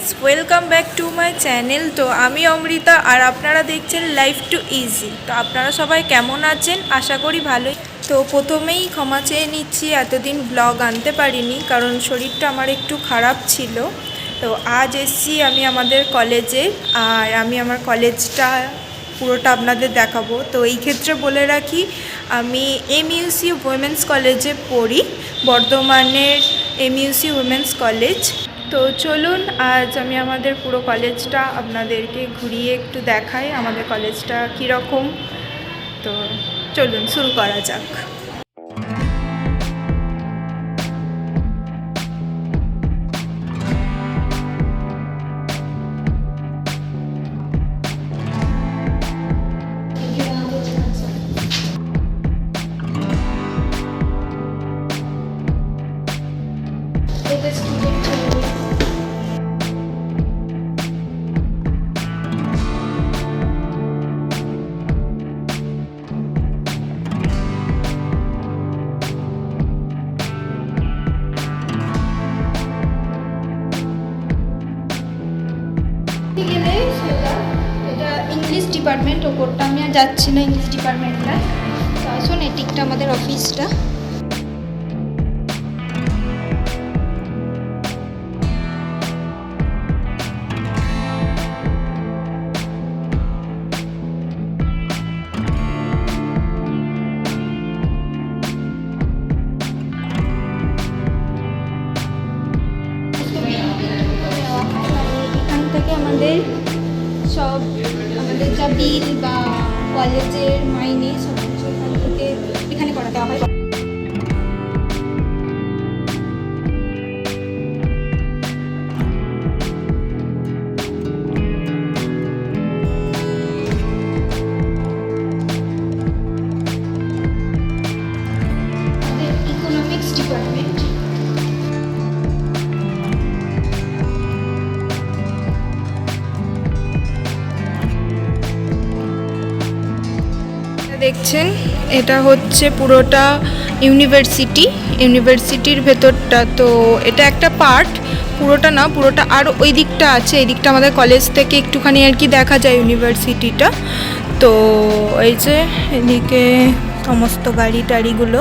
Guys, welcome back to my channel. তো আমি অমৃতা আর আপনারা দেখছেন লাইফ টু ইজি। তো আপনারা সবাই কেমন আছেন? আশা করি ভালোই। তো প্রথমেই ক্ষমা চেয়ে নিচ্ছি, এতদিন ব্লগ আনতে পারিনি কারণ শরীরটা আমার একটু খারাপ ছিল। তো আজ এসছি আমি আমাদের কলেজে, আর আমি আমার কলেজটা পুরোটা আপনাদের দেখাবো। তো এই ক্ষেত্রে বলে রাখি, আমি এমইউসি উইমেন্স কলেজে পড়ি, বর্ধমানের এমইউসি উইমেন্স কলেজ। তো চলুন আজ আমি আমাদের পুরো কলেজটা আপনাদেরকে ঘুরিয়ে একটু দেখাই, আমাদের কলেজটা কীরকম। তো চলুন শুরু করা যাক। এটা ইংলিশ ডিপার্টমেন্ট, ওপরটা আমি আর যাচ্ছি না ইংলিশ ডিপার্টমেন্টটা। তো আসুন, এটিকটা আমাদের অফিসটা। এখান থেকে আমাদের সব আমাদের যা বিল বা কলেজের মাইনে সব কিছু এখান থেকে এখানে করা দেওয়া হয়। Economics department. দেখছেন, এটা হচ্ছে পুরোটা ইউনিভার্সিটির ভেতরটা। তো এটা একটা পার্ট, পুরোটা না, পুরোটা আর ওই দিকটা আছে। এই দিকটা আমাদের কলেজ থেকে একটুখানি আর কি দেখা যায় ইউনিভার্সিটিটা। তো এই যে এদিকে সমস্ত গাড়ি টাড়িগুলো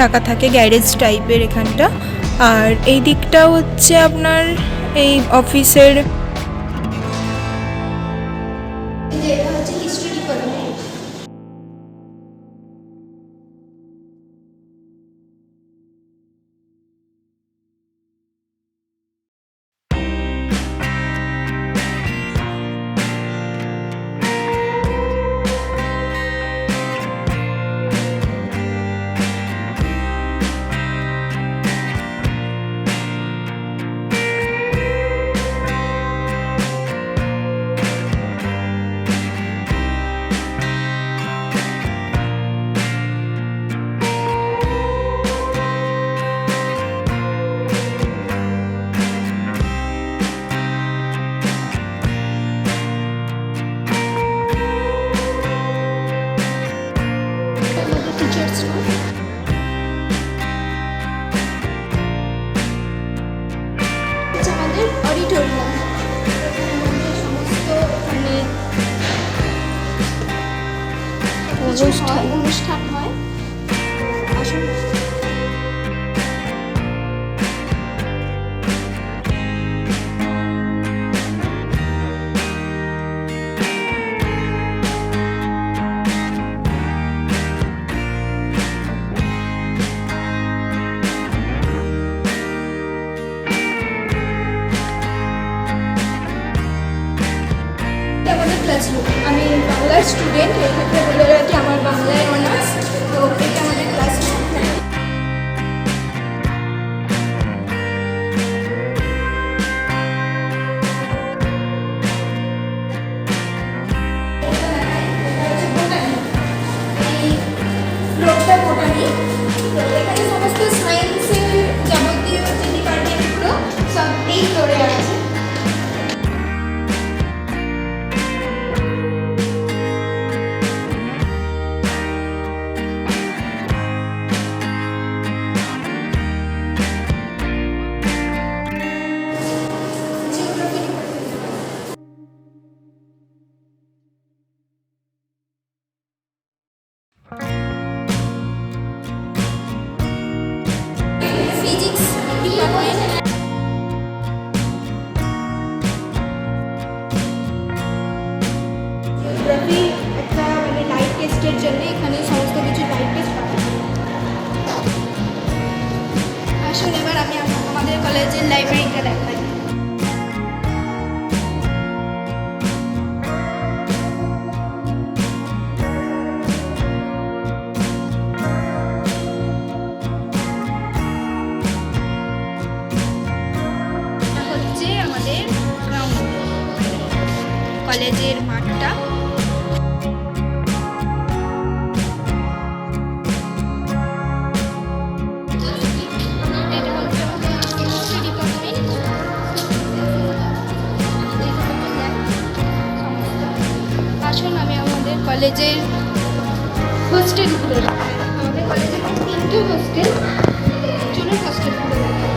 রাখা থাকে, গ্যারেজ টাইপের এখানটা। আর এই দিকটা হচ্ছে আপনার এই অফিসের। এটা হচ্ছে হিস্ট্রি ডিপার্টমেন্ট। আমাদের অডিটোরিয়াম, সমস্ত অনুষ্ঠান হয়। আসুন। আমি বাংলার স্টুডেন্ট, এই ক্ষেত্রে বলে রাখি আমার বাংলায় অনার্স। Physics department. জিওগ্রাফি একটা মানে লাইভ টেস্টের জন্য এখানে সমস্ত কিছু লাইভ টেস্ট পাঠানো। আসুন এবার আমি আমাদের কলেজের লাইব্রেরিটা দেখাই। হচ্ছে আমাদের গ্রাউন্ড, কলেজের মাঠটা। আসুন আমি আমাদের কলেজের হোস্টেলগুলো দেখাই। আমাদের কলেজে 3টে হোস্টেল, চলুন হোস্টেলগুলো দেখাই।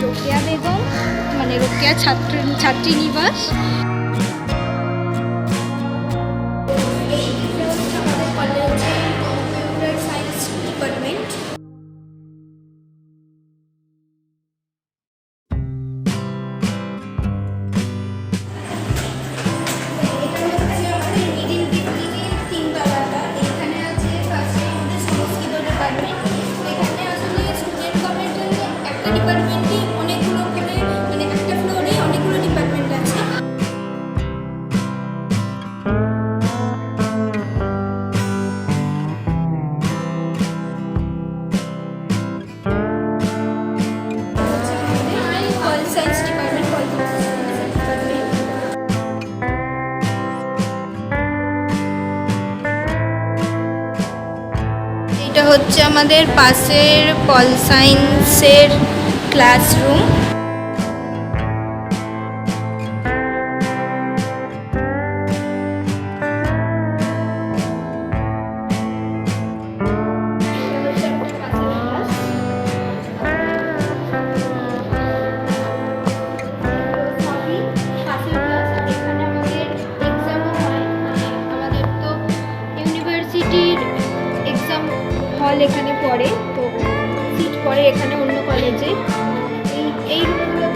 রোকেয়া বেগম মানে রোকেয়া ছাত্রী নিবাস। আমাদের কলেজে কম্পিউটার সায়েন্স ডিপার্টমেন্ট। ডিপার্টমেন্টে অনেকগুলো করে মানে একটা ফ্লোরে অনেকগুলো ডিপার্টমেন্ট আছে। পল সায়েন্স ডিপার্টমেন্ট, এটা হচ্ছে আমাদের পাশের পল সায়েন্সের ক্লাসরুম। এক্সাম হল এখানে পড়ে, তো সিট পড়ে এখানে অন্য কলেজে। এই রুমগুলো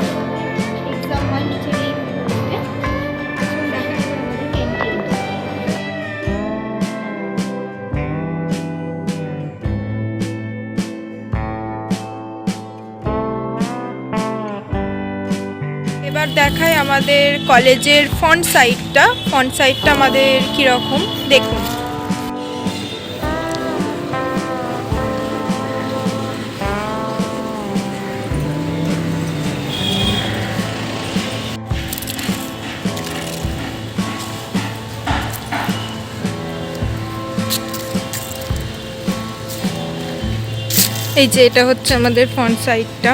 এক্সাম হয় নিচে এই রুমগুলোতে। এখন দেখা যাবে আমাদের ক্যান্টিন। এবার দেখায় আমাদের কলেজের ফ্রন্ট সাইডটা। ফ্রন্ট সাইডটা আমাদের কীরকম দেখুন। এই যে এটা হচ্ছে আমাদের ফ্রন্ট সাইডটা,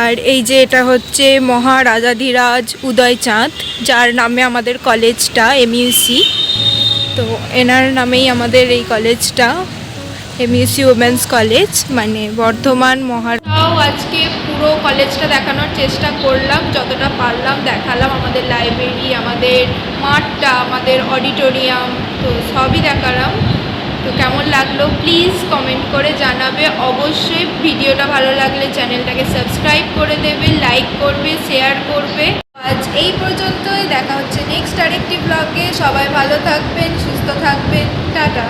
আর এই যে এটা হচ্ছে মহারাজাধিরাজ উদয়চাঁদ, যার নামে আমাদের কলেজটা এমইউসি। তো এনার নামেই আমাদের এই কলেজটা এমইউসি উমেন্স কলেজ, মানে বর্ধমান মহারাজাও। আজকে পুরো কলেজটা দেখানোর চেষ্টা করলাম, যতটা পারলাম দেখালাম। আমাদের লাইব্রেরি, আমাদের মাঠটা, আমাদের অডিটোরিয়াম, তো সবই দেখালাম। তো কেমন লাগলো প্লিজ কমেন্ট করে জানাবে। অবশ্যই ভিডিওটা ভালো লাগলে চ্যানেলটাকে সাবস্ক্রাইব করে দেবে, লাইক করবে, শেয়ার করবে। আজ এই পর্যন্তই, দেখা হচ্ছে নেক্সট আরেকটি ব্লগে। সবাই ভালো থাকবেন, সুস্থ থাকবেন, টাটা।